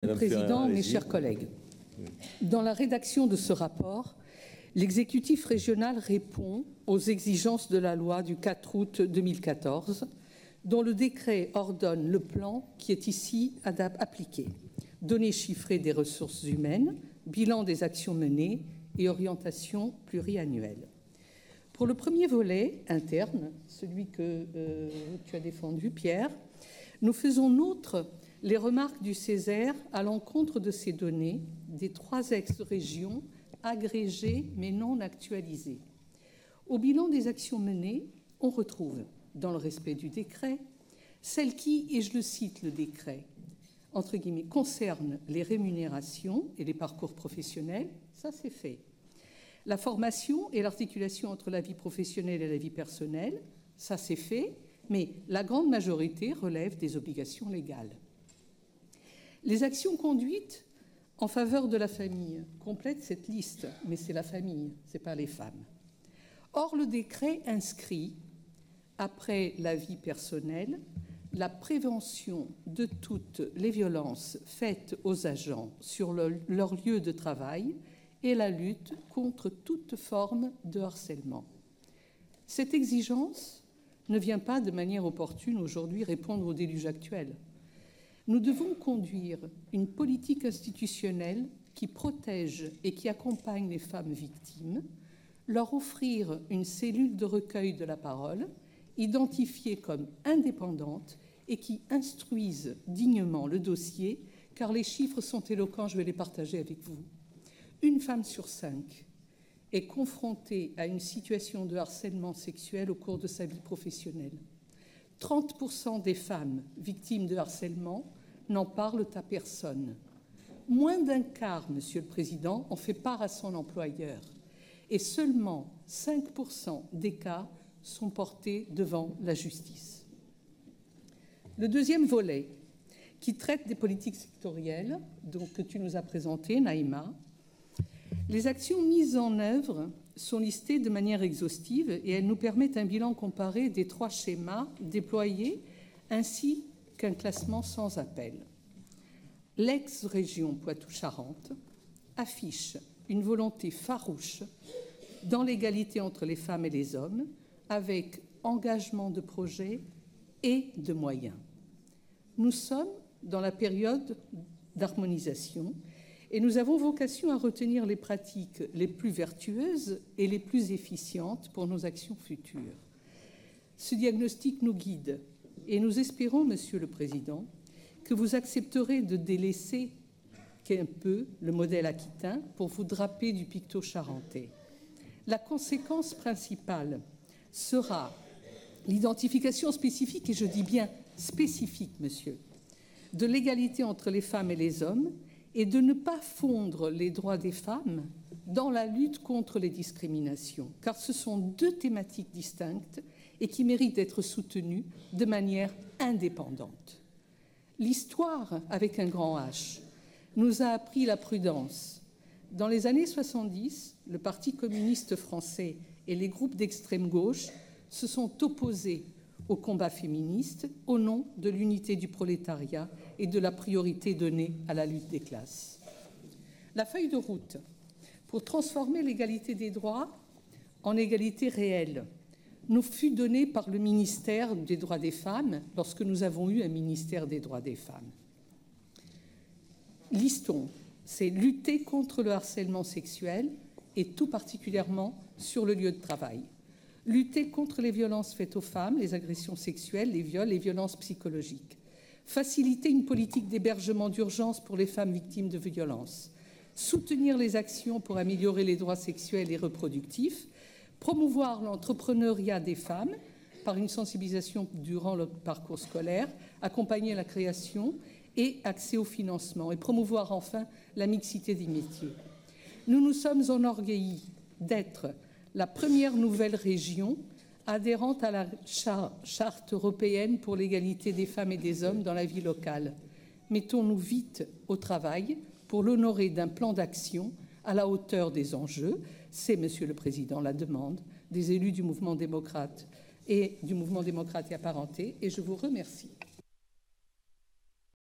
Monsieur le Président, mes chers collègues, dans la rédaction de ce rapport, l'exécutif régional répond aux exigences de la loi du 4 août 2014, dont le décret ordonne le plan qui est ici appliqué. Données chiffrées des ressources humaines, bilan des actions menées et orientation pluriannuelle. Pour le premier volet interne, celui que tu as défendu, Pierre, nous faisons nôtre les remarques du Césaire à l'encontre de ces données des 3 ex-régions agrégées mais non actualisées. Au bilan des actions menées, on retrouve, dans le respect du décret, celles qui, et je le cite le décret, entre guillemets, concernent les rémunérations et les parcours professionnels, ça c'est fait. La formation et l'articulation entre la vie professionnelle et la vie personnelle, ça c'est fait, mais la grande majorité relève des obligations légales. Les actions conduites en faveur de la famille complètent cette liste, mais c'est la famille, ce n'est pas les femmes. Or, le décret inscrit, après la vie personnelle, la prévention de toutes les violences faites aux agents sur leur lieu de travail et la lutte contre toute forme de harcèlement. Cette exigence ne vient pas de manière opportune aujourd'hui répondre au déluge actuel. Nous devons conduire une politique institutionnelle qui protège et qui accompagne les femmes victimes, leur offrir une cellule de recueil de la parole, identifiée comme indépendante et qui instruise dignement le dossier, car les chiffres sont éloquents, je vais les partager avec vous. Une femme sur 5 est confrontée à une situation de harcèlement sexuel au cours de sa vie professionnelle. 30% des femmes victimes de harcèlement n'en parlent à personne. Moins d'un quart, Monsieur le Président, en fait part à son employeur. Et seulement 5% des cas sont portés devant la justice. Le deuxième volet, qui traite des politiques sectorielles, donc, que tu nous as présentées, Naïma, les actions mises en œuvre sont listées de manière exhaustive et elles nous permettent un bilan comparé des 3 schémas déployés ainsi qu'un classement sans appel. L'ex-région Poitou-Charentes affiche une volonté farouche dans l'égalité entre les femmes et les hommes, avec engagement de projets et de moyens. Nous sommes dans la période d'harmonisation et nous avons vocation à retenir les pratiques les plus vertueuses et les plus efficientes pour nos actions futures. Ce diagnostic nous guide et nous espérons, Monsieur le Président, que vous accepterez de délaisser un peu le modèle aquitain pour vous draper du picto charentais. La conséquence principale sera l'identification spécifique, et je dis bien spécifique, monsieur, de l'égalité entre les femmes et les hommes et de ne pas fondre les droits des femmes dans la lutte contre les discriminations, car ce sont 2 thématiques distinctes et qui méritent d'être soutenues de manière indépendante. L'histoire, avec un grand H, nous a appris la prudence. Dans les années 70, le Parti communiste français et les groupes d'extrême gauche se sont opposés au combat féministe au nom de l'unité du prolétariat et de la priorité donnée à la lutte des classes. La feuille de route pour transformer l'égalité des droits en égalité réelle nous fut donnée par le ministère des droits des femmes lorsque nous avons eu un ministère des droits des femmes. Listons, c'est lutter contre le harcèlement sexuel et tout particulièrement sur le lieu de travail. Lutter contre les violences faites aux femmes, les agressions sexuelles, les viols, les violences psychologiques. Faciliter une politique d'hébergement d'urgence pour les femmes victimes de violences. Soutenir les actions pour améliorer les droits sexuels et reproductifs. Promouvoir l'entrepreneuriat des femmes par une sensibilisation durant le parcours scolaire. Accompagner la création et accès au financement. Et promouvoir enfin la mixité des métiers. Nous nous sommes enorgueillis d'être la première nouvelle région adhérente à la Charte européenne pour l'égalité des femmes et des hommes dans la vie locale. Mettons-nous vite au travail pour l'honorer d'un plan d'action à la hauteur des enjeux. C'est, Monsieur le Président, la demande des élus du mouvement démocrate et apparentés, et je vous remercie.